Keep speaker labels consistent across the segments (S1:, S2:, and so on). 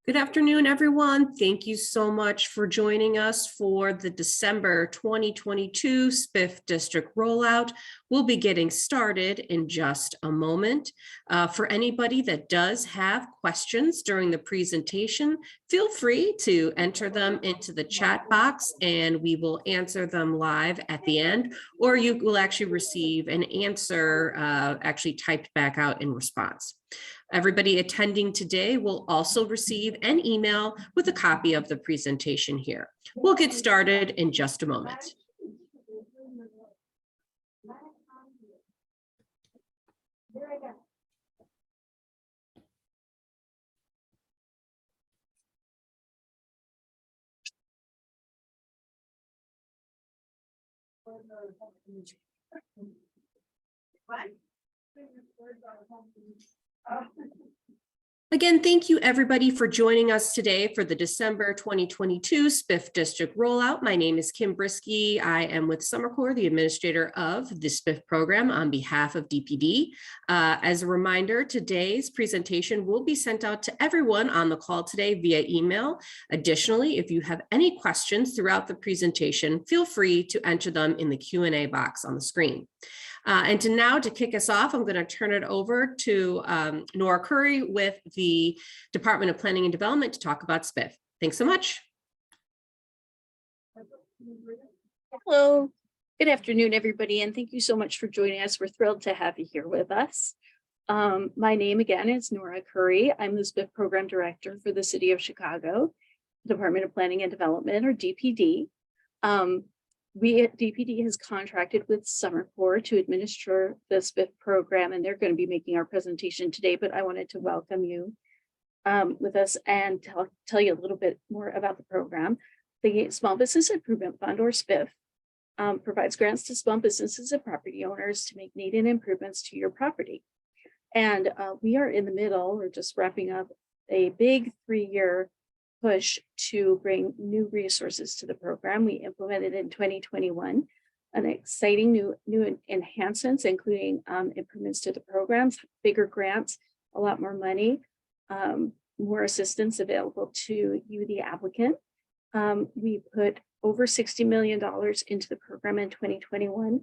S1: Good afternoon, everyone. Thank you so much for joining us for the December 2022 SBIF District Rollout. We'll be getting started in just a moment. For anybody that does have questions during the presentation, feel free to enter them into the chat box and we will answer them live at the end, or you will actually receive an answer actually typed back out in response. Everybody attending today will also receive an email with a copy of the presentation here. We'll get started in just a moment. Again, thank you everybody for joining us today for the December 2022 SBIF District Rollout. My name is Kim Brisky. I am with Summer Corps, the administrator of the SBIF program on behalf of DPD. As a reminder, today's presentation will be sent out to everyone on the call today via email. Additionally, if you have any questions throughout the presentation, feel free to enter them in the Q&A box on the screen. To kick us off, I'm going to turn it over to Nora Curry with the Department of Planning and Development to talk about SBIF. Thanks so much.
S2: Hello, good afternoon, everybody, and thank you so much for joining us. We're thrilled to have you here with us. My name again is Nora Curry. I'm the SBIF Program Director for the City of Chicago, Department of Planning and Development, or DPD. DPD has contracted with Summer Corps to administer the SBIF program, and they're going to be making our presentation today, but I wanted to welcome you with us and tell you a little bit more about the program. The Small Business Improvement Fund, or SBIF, provides grants to small businesses and property owners to make needed improvements to your property. And we are in the middle, or just wrapping up, a big 3-year push to bring new resources to the program. We implemented in 2021 an exciting new enhancements, including improvements to the programs, bigger grants, a lot more money, more assistance available to you, the applicant. We put over $60 million into the program in 2021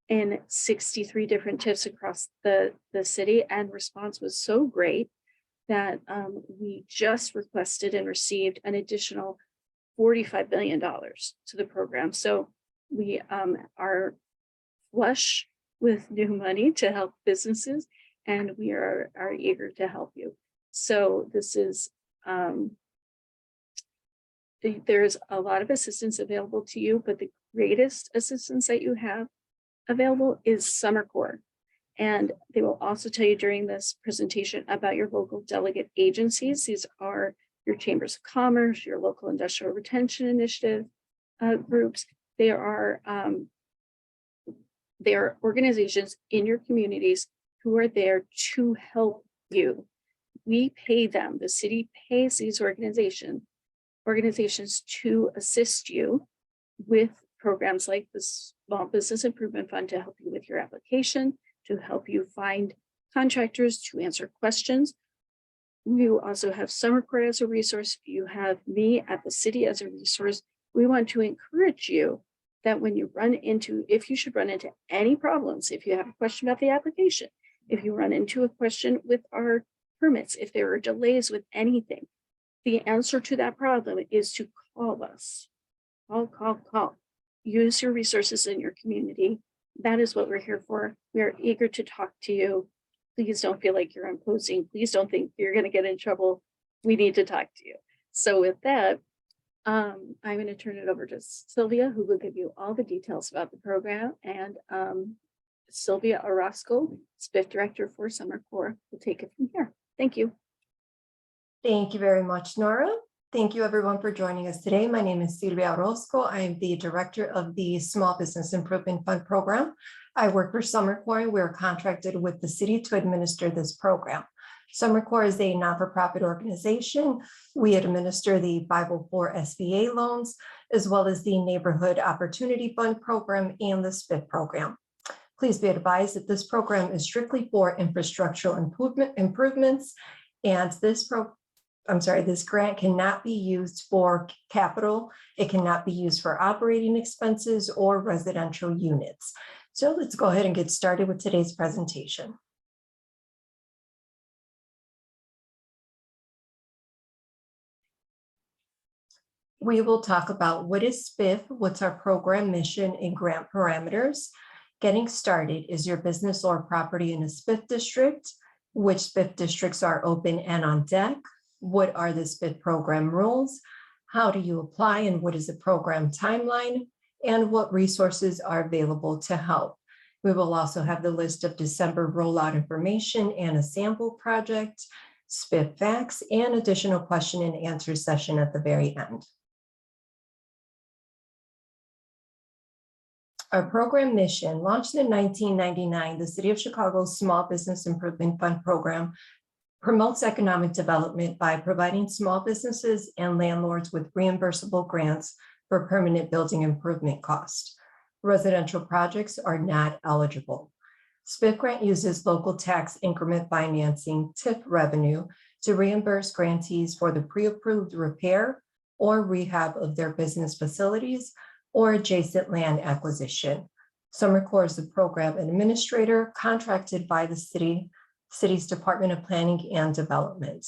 S2: in 63 different TIFs across the city, and response was so great that we just requested and received an additional $45 billion to the program. So we are flush with new money to help businesses, and we are eager to help you. So this is, there's a lot of assistance available to you, but the greatest assistance that you have available is Summer Corps. And they will also tell you during this presentation about your local delegate agencies. These are your chambers of commerce, your local industrial retention initiative groups. They are organizations in your communities who are there to help you. We pay them. The city pays these organizations to assist you with programs like the Small Business Improvement Fund to help you with your application, to help you find contractors, to answer questions. You also have Summer Corps as a resource. You have me at the city as a resource. We want to encourage you that when you if you should run into any problems, if you have a question about the application, if you run into a question with our permits, if there are delays with anything, the answer to that problem is to call us. Call. Use your resources in your community. That is what we're here for. We are eager to talk to you. Please don't feel like you're imposing. Please don't think you're going to get in trouble. We need to talk to you. So with that, I'm going to turn it over to Sylvia, who will give you all the details about the program. And Sylvia Orozco, SBIF Director for Summer Corps, will take it from here. Thank you.
S3: Thank you very much, Nora. Thank you everyone for joining us today. My name is Sylvia Orozco. I am the director of the Small Business Improvement Fund program. I work for Summer Corps. We're contracted with the city to administer this program. Summer Corps is a not-for-profit organization. We administer the 504 SBA loans, as well as the Neighborhood Opportunity Fund program and the SBIF program. Please be advised that this program is strictly for infrastructural improvements, and this this grant cannot be used for capital. It cannot be used for operating expenses or residential units. So let's go ahead and get started with today's presentation. We will talk about what is SBIF, what's our program mission and grant parameters. Getting started, is your business or property in a SBIF district? Which SBIF districts are open and on deck? What are the SBIF program rules? How do you apply and what is the program timeline? And what resources are available to help? We will also have the list of December rollout information and a sample project, SBIF facts, and additional question and answer session at the very end. Our program mission, launched in 1999, the City of Chicago's Small Business Improvement Fund program promotes economic development by providing small businesses and landlords with reimbursable grants for permanent building improvement costs. Residential projects are not eligible. SBIF grant uses local tax increment financing TIF revenue to reimburse grantees for the pre-approved repair or rehab of their business facilities or adjacent land acquisition. Summer Corps is the program administrator contracted by the city's Department of Planning and Development.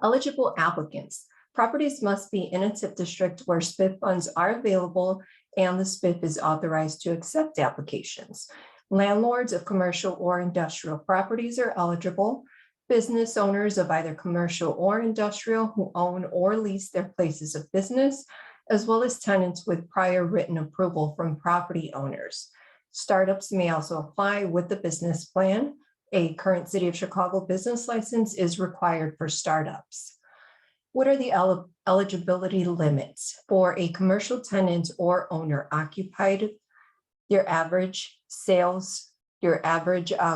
S3: Eligible applicants. Properties must be in a TIF district where SBIF funds are available and the SBIF is authorized to accept applications. Landlords of commercial or industrial properties are eligible. Business owners of either commercial or industrial who own or lease their places of business, as well as tenants with prior written approval from property owners. Startups may also apply with the business plan. A current City of Chicago business license is required for startups. What are the eligibility limits? For a commercial tenant or owner occupied, your average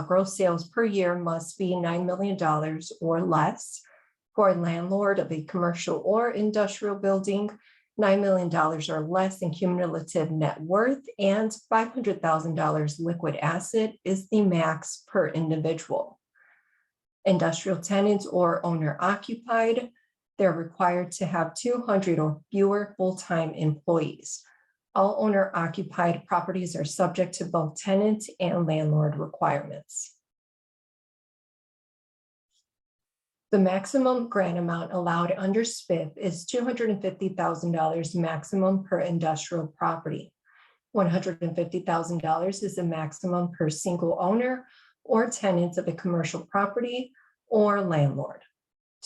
S3: gross sales per year must be $9 million or less. For a landlord of a commercial or industrial building, $9 million or less in cumulative net worth and $500,000 liquid asset is the max per individual. Industrial tenants or owner occupied, they're required to have 200 or fewer full-time employees. All owner-occupied properties are subject to both tenant and landlord requirements. The maximum grant amount allowed under SBIF is $250,000 maximum per industrial property. $150,000 is the maximum per single owner or tenant of a commercial property or landlord.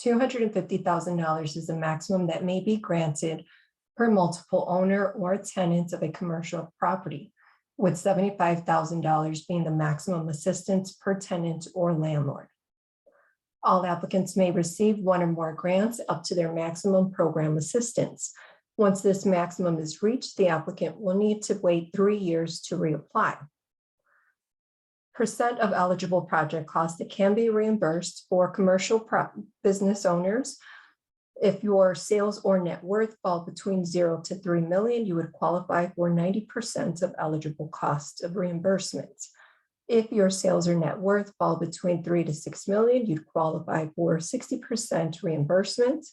S3: $250,000 is the maximum that may be granted per multiple owner or tenant of a commercial property, with $75,000 being the maximum assistance per tenant or landlord. All applicants may receive one or more grants up to their maximum program assistance. Once this maximum is reached, the applicant will need to wait 3 years to reapply. Percent of eligible project costs that can be reimbursed for commercial business owners. If your sales or net worth fall between 0 to 3 million, you would qualify for 90% of eligible costs of reimbursements. If your sales or net worth fall between 3 to 6 million, you'd qualify for 60% reimbursement.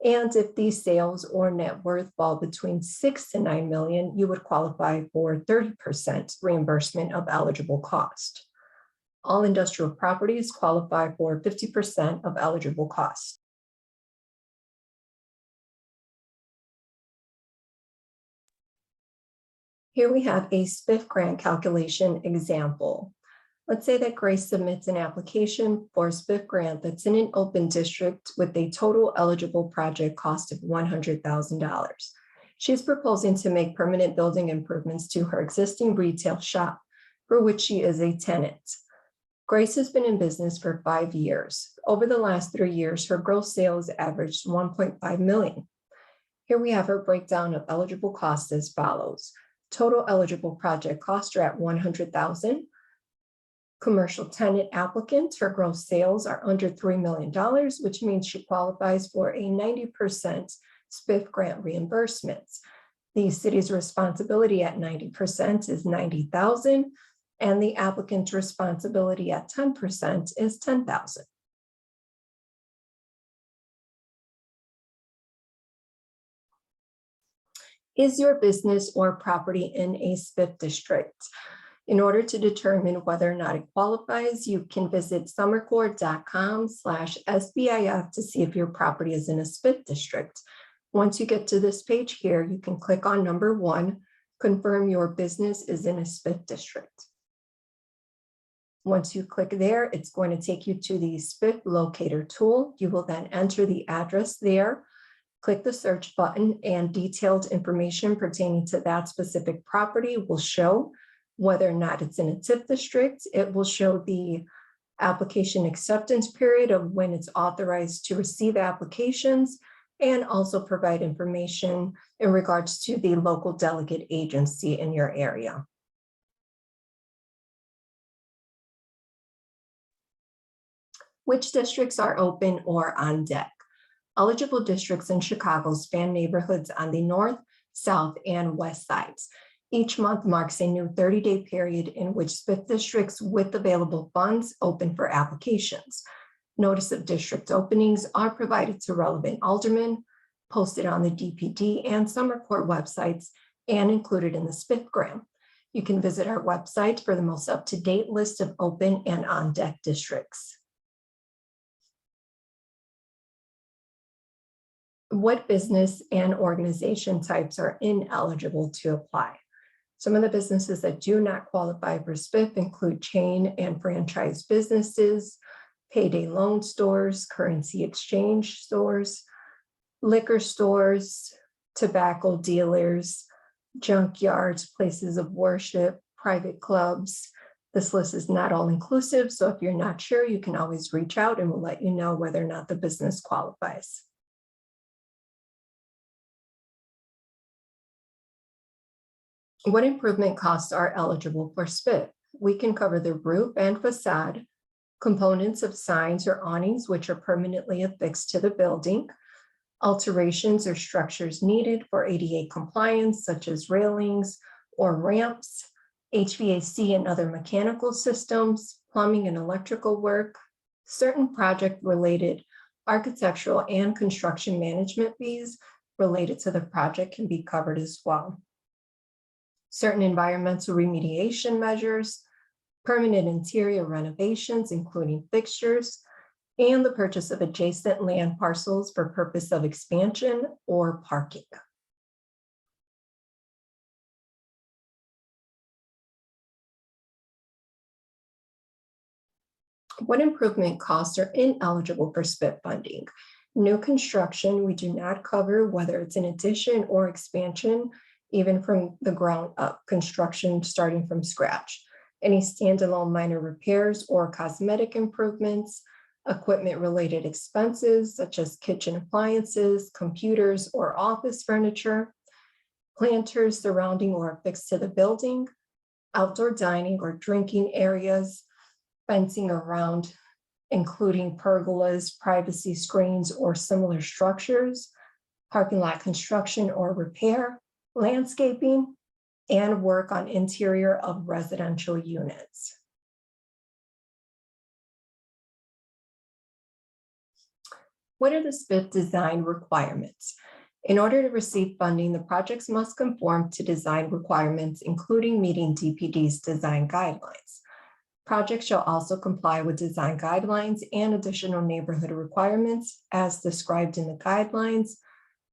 S3: And if these sales or net worth fall between 6 to 9 million, you would qualify for 30% reimbursement of eligible cost. All industrial properties qualify for 50% of eligible cost. Here we have a SBIF grant calculation example. Let's say that Grace submits an application for a SBIF grant that's in an open district with a total eligible project cost of $100,000. She's proposing to make permanent building improvements to her existing retail shop, for which she is a tenant. Grace has been in business for 5 years. Over the last 3 years, her gross sales averaged $1.5 million. Here we have her breakdown of eligible costs as follows. Total eligible project costs are at $100,000. Commercial tenant applicant, her gross sales are under $3 million, which means she qualifies for a 90% SBIF grant reimbursements. The city's responsibility at 90% is $90,000. and the applicant's responsibility at 10% is $10,000. Is your business or property in a SBIF district? In order to determine whether or not it qualifies, you can visit summercore.com/SBIF to see if your property is in a SBIF district. Once you get to this page here, you can click on number 1, confirm your business is in a SBIF district. Once you click there, it's going to take you to the SBIF locator tool. You will then enter the address there, click the search button, and detailed information pertaining to that specific property will show whether or not it's in a TIF district. It will show the application acceptance period of when it's authorized to receive applications, and also provide information in regards to the local delegate agency in your area. Which districts are open or on deck? Eligible districts in Chicago span neighborhoods on the north, south, and west sides. Each month marks a new 30-day period in which SBIF districts with available funds open for applications. Notice of district openings are provided to relevant aldermen, posted on the DPD and Summer Court websites, and included in the SBIFgram. You can visit our website for the most up-to-date list of open and on-deck districts. What business and organization types are ineligible to apply? Some of the businesses that do not qualify for SBIF include chain and franchise businesses, payday loan stores, currency exchange stores, liquor stores, tobacco dealers, junkyards, places of worship, private clubs. This list is not all inclusive, so if you're not sure, you can always reach out and we'll let you know whether or not the business qualifies. What improvement costs are eligible for SBIF? We can cover the roof and facade, components of signs or awnings which are permanently affixed to the building, alterations or structures needed for ADA compliance, such as railings or ramps, HVAC and other mechanical systems, plumbing and electrical work, certain project-related architectural and construction management fees related to the project can be covered as well. Certain environmental remediation measures, permanent interior renovations, including fixtures, and the purchase of adjacent land parcels for purpose of expansion or parking. What improvement costs are ineligible for SBIF funding? New construction, we do not cover whether it's an addition or expansion, even from the ground up, construction starting from scratch. Any standalone minor repairs or cosmetic improvements, equipment-related expenses such as kitchen appliances, computers, or office furniture, planters surrounding or affixed to the building, outdoor dining or drinking areas, fencing around, including pergolas, privacy screens, or similar structures, parking lot construction or repair, landscaping, and work on interior of residential units. What are the SBIF design requirements? In order to receive funding, the projects must conform to design requirements, including meeting DPD's design guidelines. Projects shall also comply with design guidelines and additional neighborhood requirements as described in the guidelines,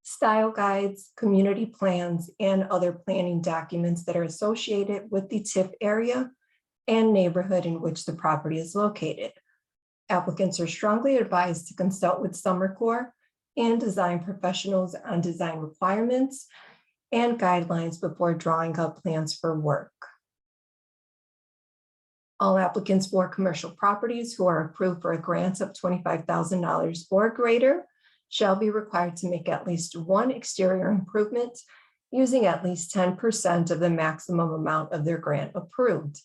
S3: style guides, community plans, and other planning documents that are associated with the TIF area and neighborhood in which the property is located. Applicants are strongly advised to consult with Summer Corps and design professionals on design requirements and guidelines before drawing up plans for work. All applicants for commercial properties who are approved for a grant of $25,000 or greater shall be required to make at least one exterior improvement using at least 10% of the maximum amount of their grant approved,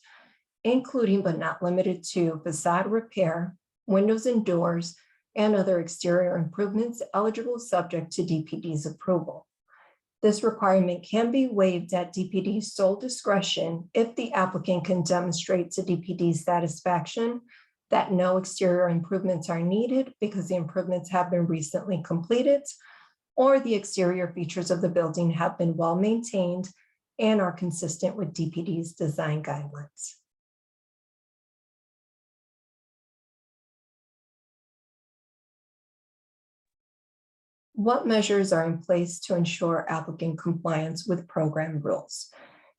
S3: including but not limited to facade repair, windows and doors, and other exterior improvements eligible subject to DPD's approval. This requirement can be waived at DPD's sole discretion if the applicant can demonstrate to DPD's satisfaction that no exterior improvements are needed because the improvements have been recently completed, or the exterior features of the building have been well maintained and are consistent with DPD's design guidelines. What measures are in place to ensure applicant compliance with program rules?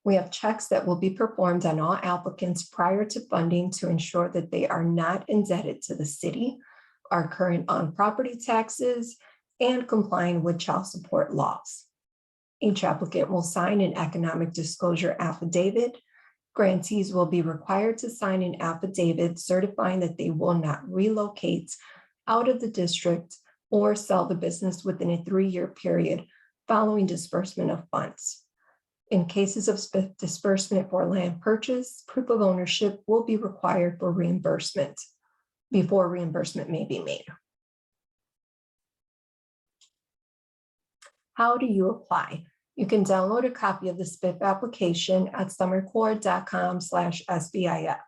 S3: We have checks that will be performed on all applicants prior to funding to ensure that they are not indebted to the city, are current on property taxes, and complying with child support laws. Each applicant will sign an economic disclosure affidavit. Grantees will be required to sign an affidavit certifying that they will not relocate out of the district or sell the business within a 3-year period following disbursement of funds. In cases of SBIF disbursement for land purchase, proof of ownership will be required for reimbursement before reimbursement may be made. How do you apply? You can download a copy of the SBIF application at summercorps.com/SBIF.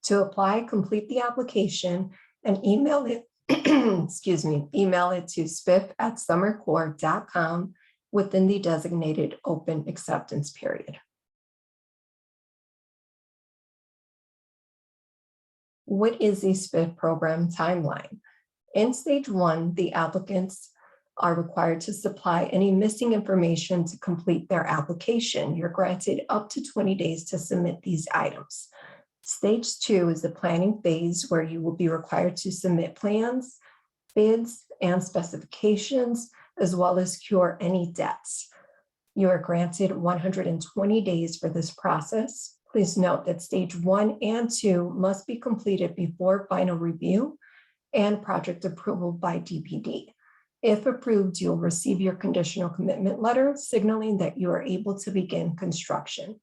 S3: To apply, complete the application and email it, email it to sbif@summercorps.com within the designated open acceptance period. What is the SBIF program timeline? In stage 1, the applicants are required to supply any missing information to complete their application. You're granted up to 20 days to submit these items. Stage 2 is the planning phase where you will be required to submit plans, bids, and specifications, as well as cure any debts. You are granted 120 days for this process. Please note that stage 1 and 2 must be completed before final review and project approval by DPD. If approved, you'll receive your conditional commitment letter signaling that you are able to begin construction.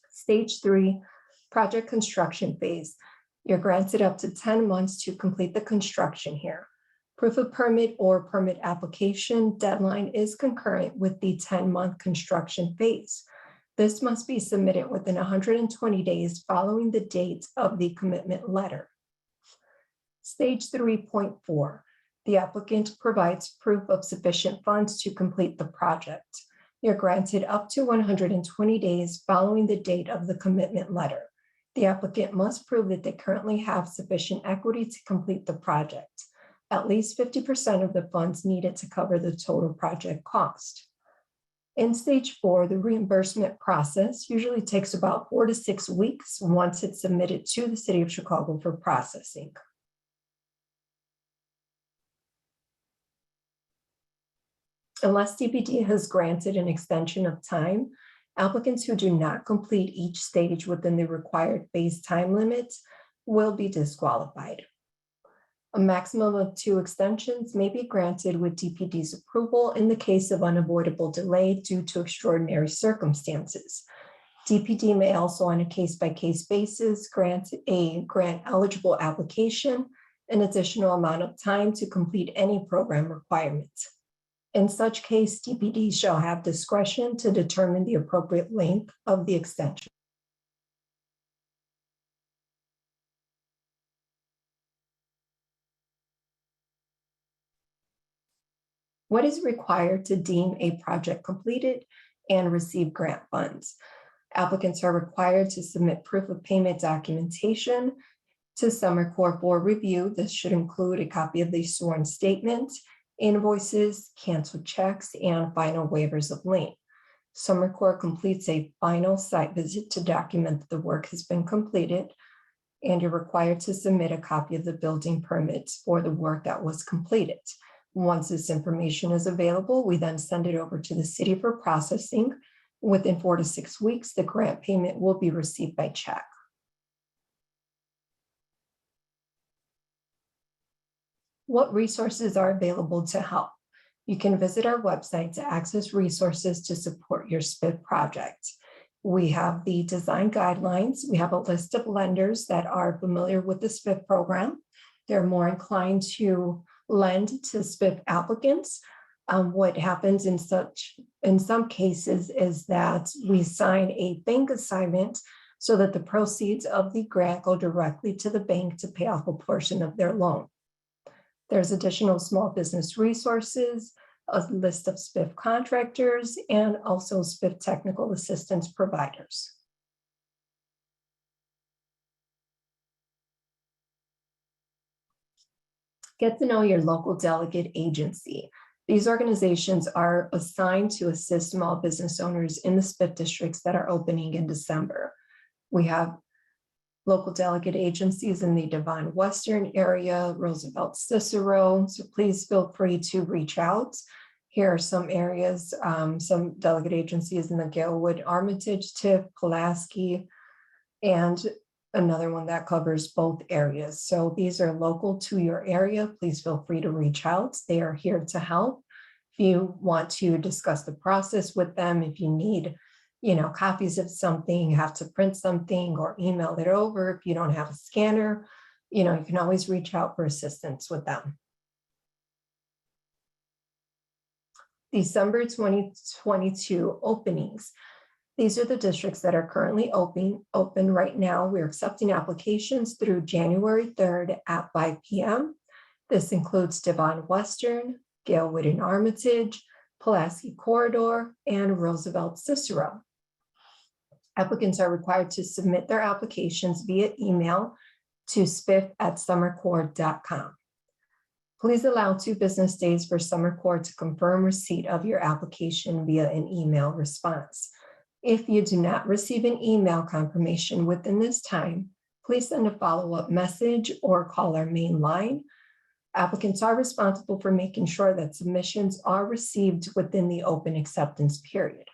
S3: Stage 3, project construction phase. You're granted up to 10 months to complete the construction here. Proof of permit or permit application deadline is concurrent with the 10-month construction phase. This must be submitted within 120 days following the date of the commitment letter. Stage 3.4. The applicant provides proof of sufficient funds to complete the project. You're granted up to 120 days following the date of the commitment letter. The applicant must prove that they currently have sufficient equity to complete the project. At least 50% of the funds needed to cover the total project cost. In stage 4, the reimbursement process usually takes about 4 to 6 weeks once it's submitted to the City of Chicago for processing. Unless DPD has granted an extension of time, applicants who do not complete each stage within the required phase time limits will be disqualified. A maximum of 2 extensions may be granted with DPD's approval in the case of unavoidable delay due to extraordinary circumstances. DPD may also, on a case-by-case basis, grant a grant-eligible application an additional amount of time to complete any program requirements. In such case, DPD shall have discretion to determine the appropriate length of the extension. What is required to deem a project completed and receive grant funds? Applicants are required to submit proof of payment documentation to Summer Corps for review. This should include a copy of the sworn statement, invoices, canceled checks, and final waivers of lien. Summer Corps completes a final site visit to document that the work has been completed, and you're required to submit a copy of the building permits for the work that was completed. Once this information is available, we then send it over to the city for processing. Within 4 to 6 weeks, the grant payment will be received by check. What resources are available to help? You can visit our website to access resources to support your SBIF project. We have the design guidelines. We have a list of lenders that are familiar with the SBIF program. They're more inclined to lend to SBIF applicants. What happens in some cases is that we sign a bank assignment so that the proceeds of the grant go directly to the bank to pay off a portion of their loan. There's additional small business resources, a list of SBIF contractors, and also SBIF technical assistance providers. Get to know your local delegate agency. These organizations are assigned to assist small business owners in the SBIF districts that are opening in December. We have local delegate agencies in the Devon Western area, Roosevelt, Cicero, so please feel free to reach out. Here are some areas, some delegate agencies in the Galewood, Armitage, Tiff, Pulaski, and another one that covers both areas. So these are local to your area. Please feel free to reach out. They are here to help. If you want to discuss the process with them, if you need, copies of something, you have to print something or email it over. If you don't have a scanner, you can always reach out for assistance with them. December 2022 openings. These are the districts that are currently open right now. We're accepting applications through January 3rd at 5 p.m. This includes Devon Western, Galewood and Armitage, Pulaski Corridor, and Roosevelt Cicero. Applicants are required to submit their applications via email to sbif@summercorps.com. Please allow 2 business days for Summer Corps to confirm receipt of your application via an email response. If you do not receive an email confirmation within this time, please send a follow-up message or call our main line. Applicants are responsible for making sure that submissions are received within the open acceptance period.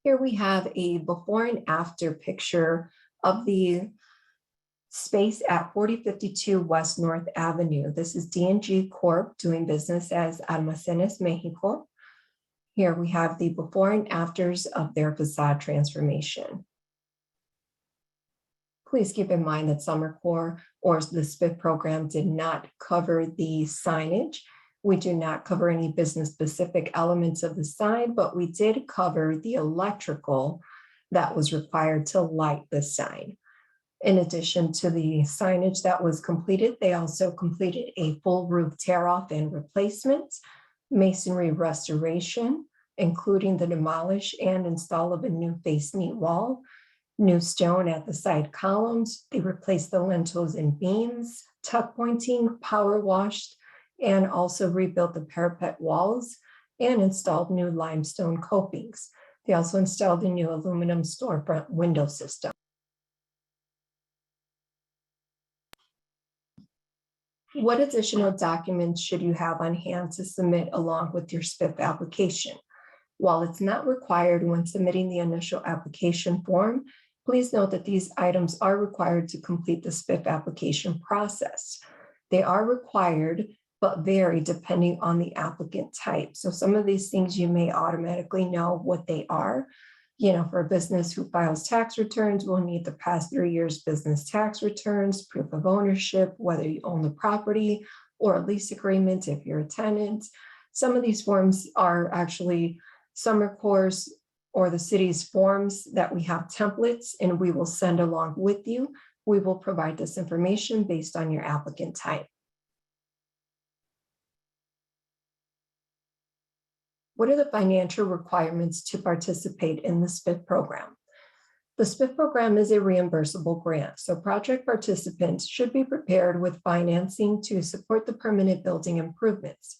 S3: Here we have a before and after picture of the space at 4052 West North Avenue. This is D&G Corp. Doing business as Almacenes Mexico. Here we have the before and afters of their facade transformation. Please keep in mind that Summer Corps or the SBIF program did not cover the signage. We do not cover any business-specific elements of the sign, but we did cover the electrical that was required to light the sign. In addition to the signage that was completed, they also completed a full roof tear-off and replacement, masonry restoration, including the demolish and install of a new face neat wall, new stone at the side columns. They replaced the lintels and beams, tuck pointing, power washed, and also rebuilt the parapet walls and installed new limestone copings. They also installed a new aluminum storefront window system. What additional documents should you have on hand to submit along with your SBIF application? While it's not required when submitting the initial application form, please note that these items are required to complete the SBIF application process. They are required, but vary depending on the applicant type. So some of these things you may automatically know what they are. For a business who files tax returns, we'll need the past 3 years business tax returns, proof of ownership, whether you own the property, or a lease agreement if you're a tenant. Some of these forms are actually Summer Corps or the city's forms that we have templates, and we will send along with you. We will provide this information based on your applicant type. What are the financial requirements to participate in the SBIF program? The SBIF program is a reimbursable grant, so project participants should be prepared with financing to support the permanent building improvements.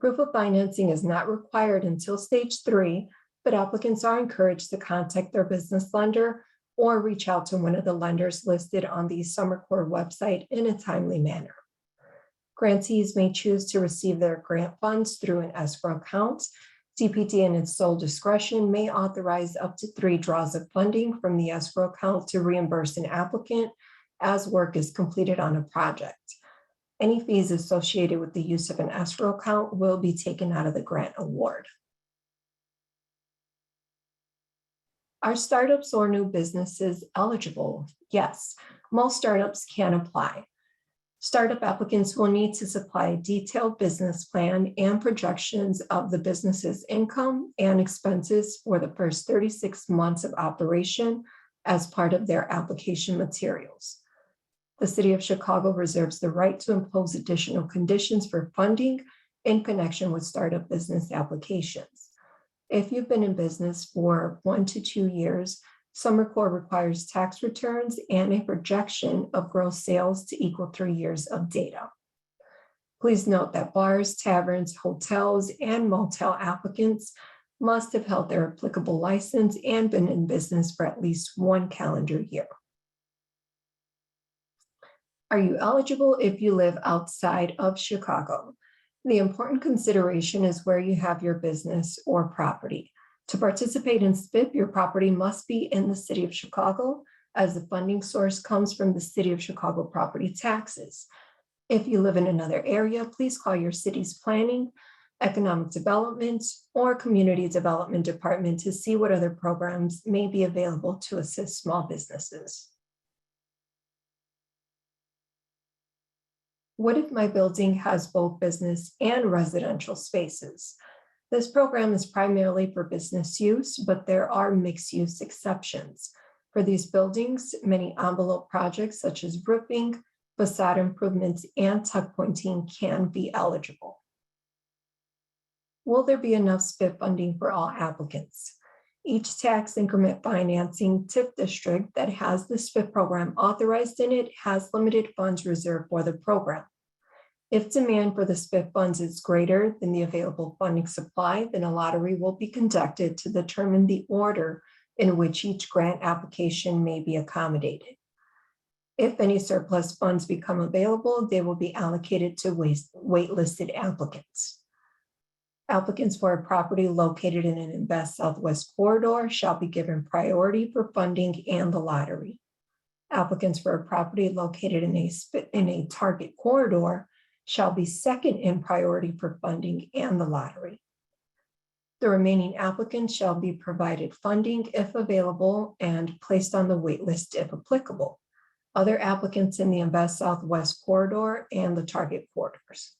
S3: Proof of financing is not required until stage 3, but applicants are encouraged to contact their business lender or reach out to one of the lenders listed on the Summer Corps website in a timely manner. Grantees may choose to receive their grant funds through an escrow account. CPD in its sole discretion may authorize up to 3 draws of funding from the escrow account to reimburse an applicant as work is completed on a project. Any fees associated with the use of an escrow account will be taken out of the grant award. Are startups or new businesses eligible? Yes. most startups can apply. Startup applicants will need to supply a detailed business plan and projections of the business's income and expenses for the first 36 months of operation as part of their application materials. The City of Chicago reserves the right to impose additional conditions for funding in connection with startup business applications. If you've been in business for 1 to 2 years, Summer Corps requires tax returns and a projection of gross sales to equal 3 years of data. Please note that bars, taverns, hotels, and motel applicants must have held their applicable license and been in business for at least 1 calendar year. Are you eligible if you live outside of Chicago? The important consideration is where you have your business or property. To participate in SBIF, your property must be in the City of Chicago, as the funding source comes from the City of Chicago property taxes. If you live in another area, please call your city's planning, economic development, or community development department to see what other programs may be available to assist small businesses. What if my building has both business and residential spaces? This program is primarily for business use, but there are mixed-use exceptions. For these buildings, many envelope projects such as roofing, facade improvements, and tuck pointing can be eligible. Will there be enough SBIF funding for all applicants? Each tax increment financing TIF district that has the SBIF program authorized in it has limited funds reserved for the program. If demand for the SBIF funds is greater than the available funding supply, then a lottery will be conducted to determine the order in which each grant application may be accommodated. If any surplus funds become available, they will be allocated to waitlisted applicants. Applicants for a property located in an Invest Southwest corridor shall be given priority for funding and the lottery. Applicants for a property located in a target corridor shall be second in priority for funding and the lottery. The remaining applicants shall be provided funding if available and placed on the wait list if applicable. Other applicants in the Invest Southwest corridor and the target corridors.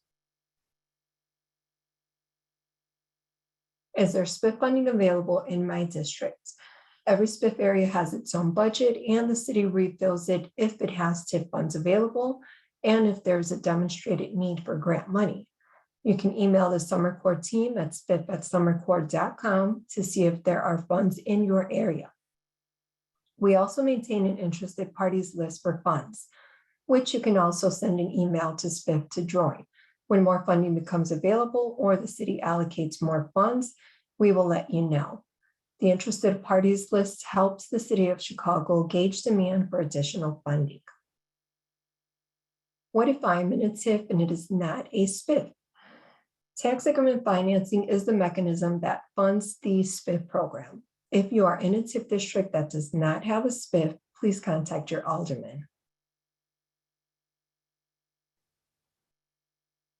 S3: Is there SBIF funding available in my district? Every SBIF area has its own budget and the city refills it if it has TIF funds available and if there's a demonstrated need for grant money. You can email the Summer Corps team at sbif@summercorps.com to see if there are funds in your area. We also maintain an interested parties list for funds, which you can also send an email to SBIF to join. When more funding becomes available or the city allocates more funds, we will let you know. The interested parties list helps the City of Chicago gauge demand for additional funding. What if I'm in a TIF and it is not a SBIF? Tax increment financing is the mechanism that funds the SBIF program. If you are in a TIF district that does not have a SBIF, please contact your alderman.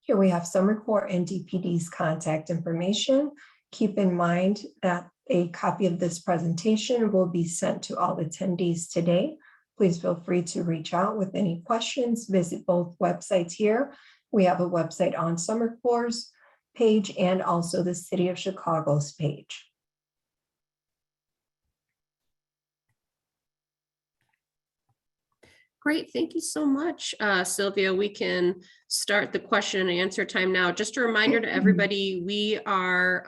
S3: Here we have Summer Corps and DPD's contact information. Keep in mind that a copy of this presentation will be sent to all attendees today. Please feel free to reach out with any questions. Visit both websites here. We have a website on Summer Corps' page and also the City of Chicago's page.
S1: Great, thank you so much, Sylvia. We can start the question and answer time now. Just a reminder to everybody, we are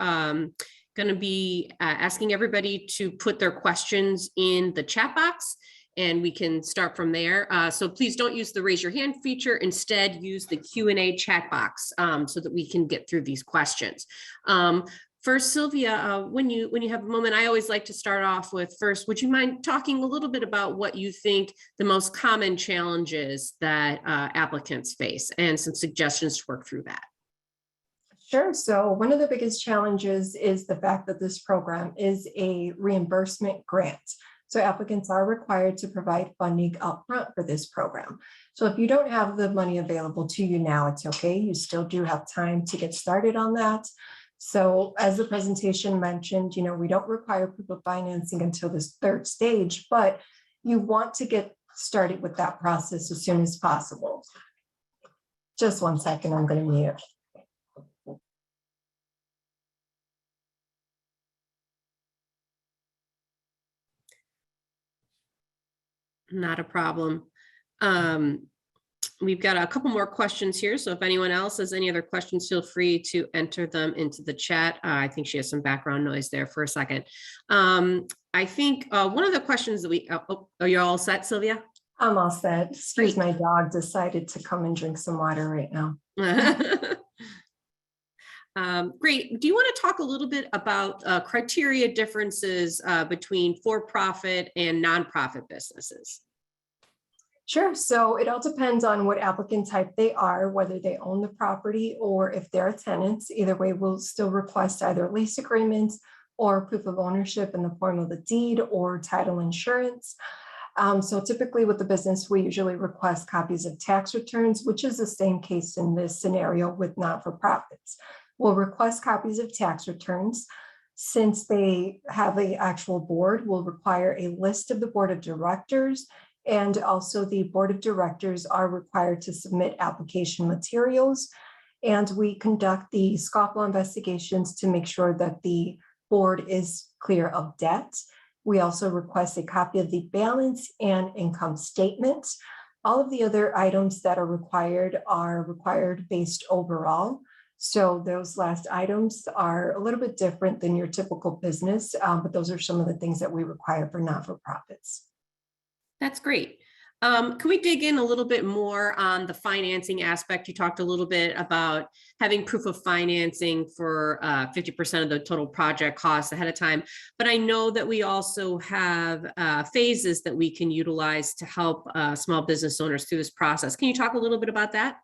S1: going to be asking everybody to put their questions in the chat box, and we can start from there. So please don't use the raise your hand feature. Instead, use the Q&A chat box so that we can get through these questions. First, Sylvia, when you have a moment, I always like to start off with first, would you mind talking a little bit about what you think the most common challenges that applicants face and some suggestions to work through that?
S3: Sure. So one of the biggest challenges is the fact that this program is a reimbursement grant. So applicants are required to provide funding upfront for this program. So if you don't have the money available to you now, it's okay. You still do have time to get started on that. So as the presentation mentioned, we don't require proof of financing until this third stage, but you want to get started with that process as soon as possible. Just 1 second, I'm going to mute.
S1: Not a problem. We've got a couple more questions here. So if anyone else has any other questions, feel free to enter them into the chat. I think she has some background noise there for a second. I think one of the questions that are you all set, Sylvia?
S3: I'm all set. Excuse, my dog decided to come and drink some water right now.
S1: Great. Do you want to talk a little bit about criteria differences between for-profit and nonprofit businesses?
S3: Sure. So it all depends on what applicant type they are, whether they own the property or if they're tenants. Either way, we'll still request either lease agreements or proof of ownership in the form of a deed or title insurance. So typically with the business, we usually request copies of tax returns, which is the same case in this scenario with not-for-profits. We'll request copies of tax returns. Since they have an actual board, we'll require a list of the board of directors, and also the board of directors are required to submit application materials. And we conduct the scofflaw investigations to make sure that the board is clear of debt. We also request a copy of the balance and income statement. All of the other items that are required based overall. So those last items are a little bit different than your typical business, but those are some of the things that we require for not-for-profits. That's
S1: great. Can we dig in a little bit more on the financing aspect? You talked a little bit about having proof of financing for 50% of the total project costs ahead of time, but I know that we also have phases that we can utilize to help small business owners through this process. Can you talk a little bit about that?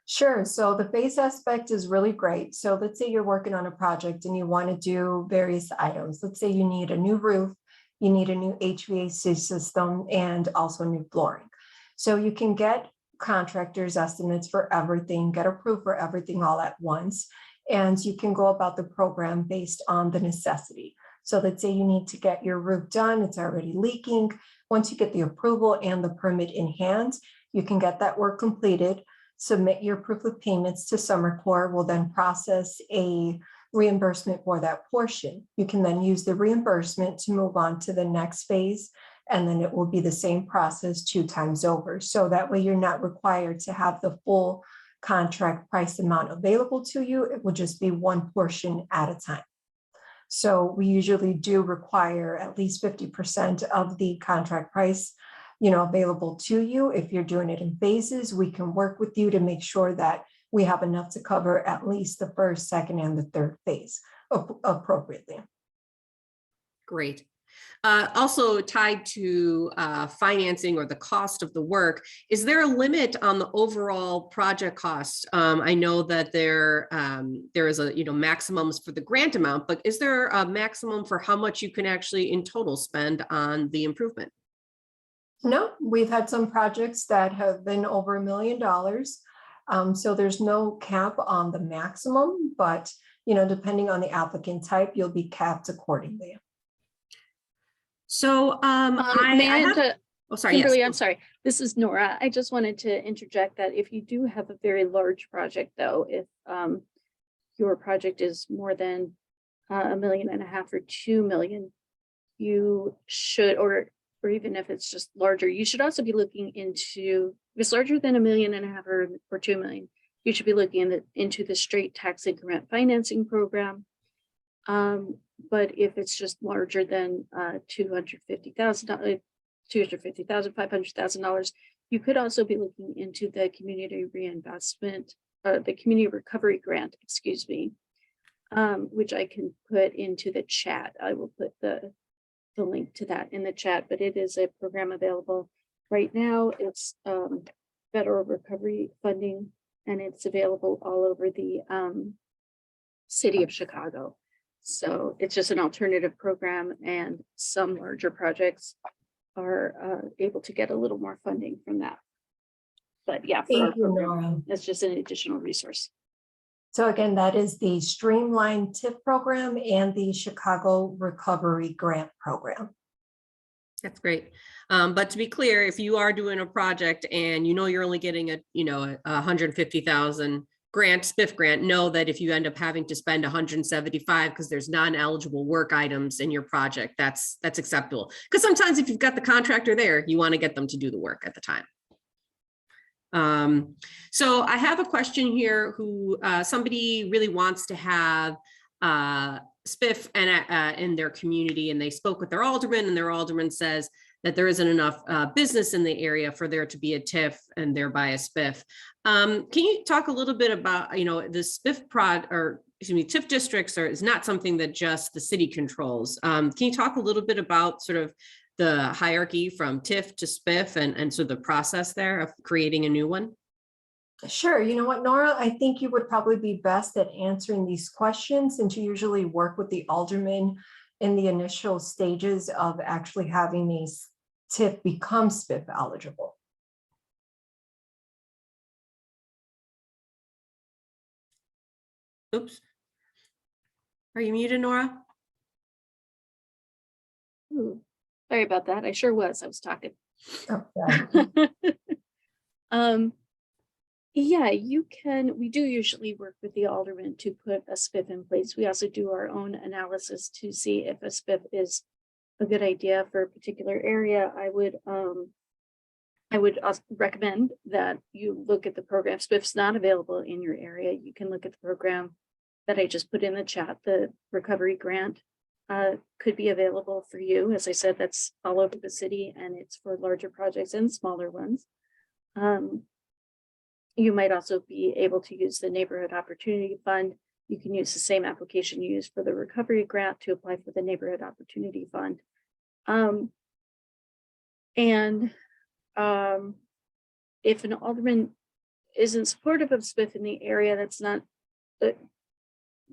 S3: Sure. So the phase aspect is really great. So let's say you're working on a project and you want to do various items. Let's say you need a new roof, you need a new HVAC system, and also new flooring. So you can get contractors' estimates for everything, get approved for everything all at once, and you can go about the program based on the necessity. So let's say you need to get your roof done, it's already leaking. Once you get the approval and the permit in hand, you can get that work completed, submit your proof of payments to Summer Corps, will then process a reimbursement for that portion. You can then use the reimbursement to move on to the next phase, and then it will be the same process 2 times over. So that way you're not required to have the full contract price amount available to you. It will just be one portion at a time. So we usually do require at least 50% of the contract price, available to you. If you're doing it in phases, we can work with you to make sure that we have enough to cover at least the first, second, and the third phase appropriately.
S1: Great. Also tied to financing or the cost of the work, is there a limit on the overall project cost? I know that there is a maximums for the grant amount, but is there a maximum for how much you can actually in total spend on the improvement?
S3: No, we've had some projects that have been over $1 million. So there's no cap on the maximum, but depending on the applicant type, you'll be capped accordingly.
S1: So
S2: Kimberly, yes. I'm sorry. This is Nora. I just wanted to interject that if you do have a very large project, though, if your project is more than $1.5 million or 2 million, you should, or even if it's just larger, you should also be looking into, if it's larger than $1.5 million or 2 million, you should be looking into the straight tax increment financing program. But if it's just larger than $250,000, $500,000, you could also be looking into the community reinvestment, the community recovery grant, which I can put into the chat. I will put the link to that in the chat, but it is a program available right now. It's federal recovery funding, and it's available all over the city of Chicago. So it's just an alternative program, and some larger projects are able to get a little more funding from that. But yeah, for our program, that's just an additional resource.
S3: So again, that is the Streamlined TIF program and the Chicago Recovery Grant Program.
S1: That's great. But to be clear, if you are doing a project and you're only getting a 150,000 grant, SBIF grant, know that if you end up having to spend 175 because there's non-eligible work items in your project, that's acceptable. Because sometimes if you've got the contractor there, you want to get them to do the work at the time. So I have a question here who somebody really wants to have SBIF and in their community, and they spoke with their alderman, and their alderman says that there isn't enough business in the area for there to be a TIF and thereby a SBIF. Can you talk a little bit about, the SBIF TIF districts is not something that just the city controls. Can you talk a little bit about sort of the hierarchy from TIF to SBIF and so the process there of creating a new one?
S3: Sure. You know what, Nora, I think you would probably be best at answering these questions, since you usually work with the alderman in the initial stages of actually having these TIF become SBIF eligible.
S1: Oops. Are you muted, Nora?
S2: Ooh, sorry about that. I sure was. I was talking.
S3: Okay.
S2: Yeah, we do usually work with the alderman to put a SBIF in place. We also do our own analysis to see if a SBIF is a good idea for a particular area. I would also recommend that you look at the program. SBIF's not available in your area. You can look at the program that I just put in the chat. The recovery grant could be available for you. As I said, that's all over the city, and it's for larger projects and smaller ones. You might also be able to use the Neighborhood Opportunity Fund. You can use the same application you use for the recovery grant to apply for the Neighborhood Opportunity Fund. If an alderman isn't supportive of SBIF in the area, that's not,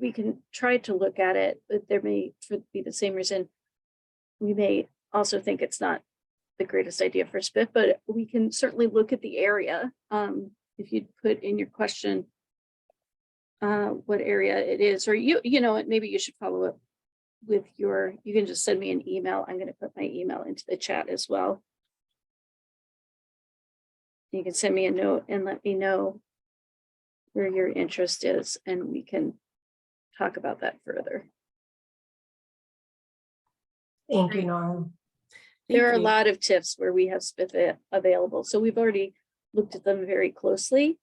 S2: we can try to look at it, but there may be the same reason. We may also think it's not the greatest idea for SBIF, but we can certainly look at the area. If you put in your question what area it is, or maybe you should follow up with you can just send me an email. I'm going to put my email into the chat as well. You can send me a note and let me know where your interest is, and we can talk about that further.
S3: Thank you, Nora.
S2: There are a lot of TIFs where we have SBIF available, so we've already looked at them very closely.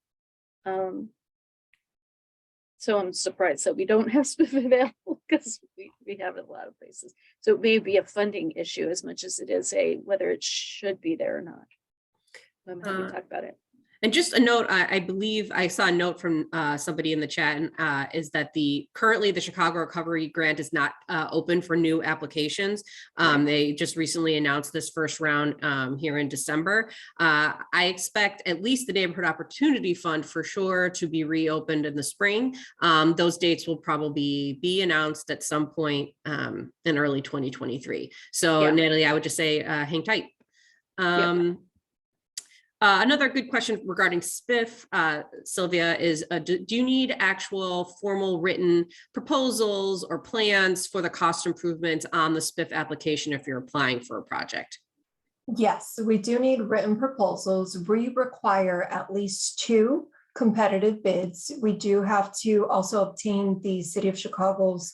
S2: So I'm surprised that we don't have SBIF available, because we have it a lot of places. So it may be a funding issue as much as it is whether it should be there or not. I'm happy to talk about it.
S1: And just a note, I believe I saw a note from somebody in the chat, is that currently the Chicago Recovery Grant is not open for new applications. They just recently announced this first round here in December. I expect at least the Neighborhood Opportunity Fund for sure to be reopened in the spring. Those dates will probably be announced at some point in early 2023. So yeah. Natalie, I would just say hang tight. Another good question regarding SBIF, Sylvia, is do you need actual formal written proposals or plans for the cost improvements on the SBIF application if you're applying for a project?
S3: Yes, we do need written proposals. We require at least 2 competitive bids. We do have to also obtain the City of Chicago's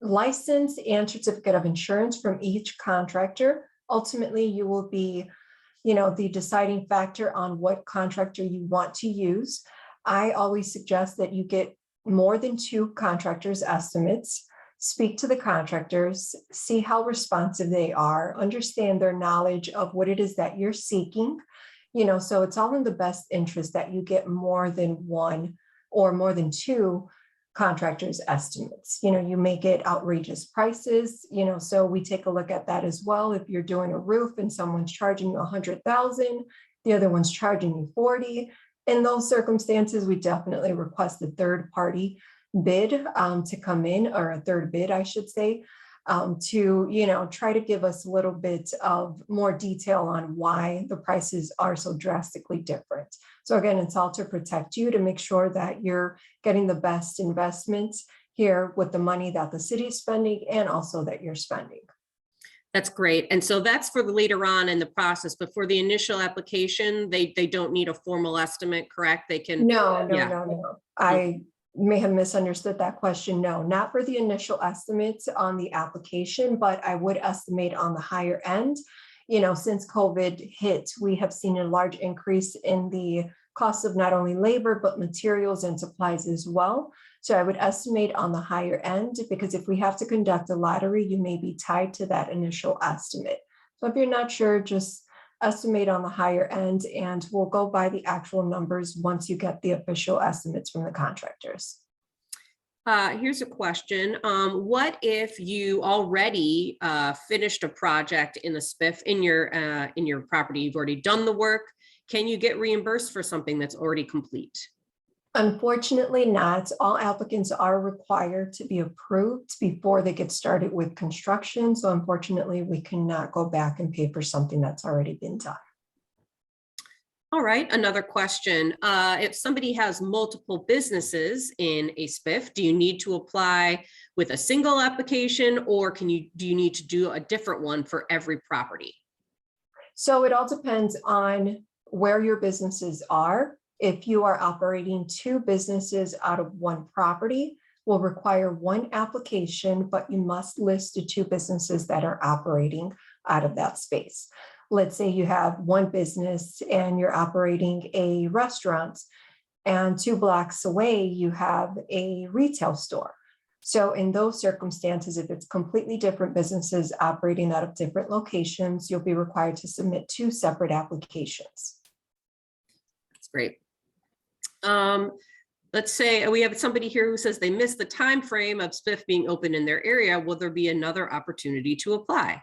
S3: license and certificate of insurance from each contractor. Ultimately, you will be the deciding factor on what contractor you want to use. I always suggest that you get more than 2 contractors' estimates, speak to the contractors, see how responsive they are, understand their knowledge of what it is that you're seeking. So it's all in the best interest that you get more than 1 or more than 2 contractors' estimates. You may get outrageous prices, so we take a look at that as well. If you're doing a roof and someone's charging you 100,000, the other one's charging you 40. In those circumstances, we definitely request a third party bid to come in, or a third bid, I should say, to try to give us a little bit of more detail on why the prices are so drastically different. So again, it's all to protect you, to make sure that you're getting the best investments here with the money that the city is spending and also that you're spending.
S1: That's great. And so that's for the later on in the process, but for the initial application, they don't need a formal estimate, correct? They can,
S3: No,
S1: yeah.
S3: no. I may have misunderstood that question. No, not for the initial estimates on the application, but I would estimate on the higher end. You know, since COVID hit, we have seen a large increase in the cost of not only labor, but materials and supplies as well. So I would estimate on the higher end, because if we have to conduct a lottery, you may be tied to that initial estimate. So if you're not sure, just estimate on the higher end, and we'll go by the actual numbers once you get the official estimates from the contractors.
S1: Here's a question. What if you already finished a project in the SBIF in your property? You've already done the work. Can you get reimbursed for something that's already complete?
S3: Unfortunately not. All applicants are required to be approved before they get started with construction. So unfortunately, we cannot go back and pay for something that's already been done.
S1: All right, another question. If somebody has multiple businesses in a SBIF, do you need to apply with a single application, or do you need to do a different one for every property?
S3: So it all depends on where your businesses are. If you are operating two businesses out of one property, will require one application, but you must list the two businesses that are operating out of that space. Let's say you have one business and you're operating a restaurant, and 2 blocks away, you have a retail store. So in those circumstances, if it's completely different businesses operating out of different locations, you'll be required to submit 2 separate applications.
S1: That's great. Let's say we have somebody here who says they missed the time frame of SBIF being open in their area. Will there be another opportunity to apply?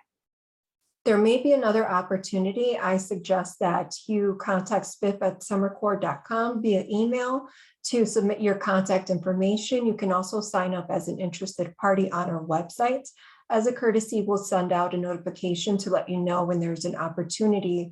S3: There may be another opportunity. I suggest that you contact SBIF@summercore.com via email to submit your contact information. You can also sign up as an interested party on our website. As a courtesy, we'll send out a notification to let you know when there's an opportunity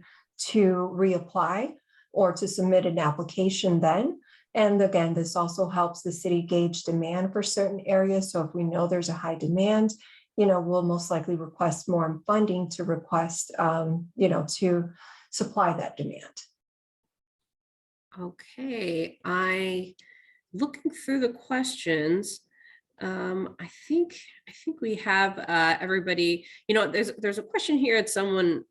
S3: to reapply or to submit an application then. And again, this also helps the city gauge demand for certain areas. So if we know there's a high demand, we'll most likely request more funding to request, to supply that demand.
S1: Okay, looking through the questions. I think we have everybody. There's a question here at someone.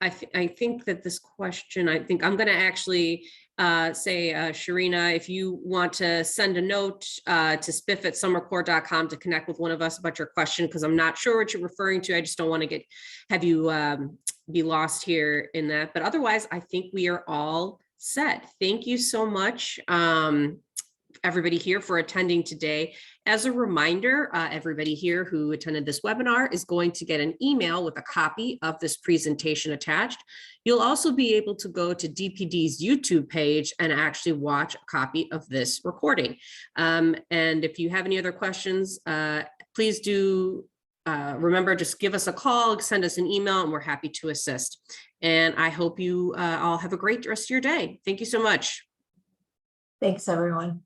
S1: I think that this question, I'm going to actually say, Sharina, if you want to send a note to SBIF@summercore.com to connect with one of us about your question, because I'm not sure what you're referring to. I just don't want to have you be lost here in that. But otherwise, I think we are all set. Thank you so much, everybody here, for attending today. As a reminder, everybody here who attended this webinar is going to get an email with a copy of this presentation attached. You'll also be able to go to DPD's YouTube page and actually watch a copy of this recording. And if you have any other questions, please do remember, just give us a call, send us an email, and we're happy to assist. And I hope you all have a great rest of your day. Thank you so much.
S3: Thanks, everyone.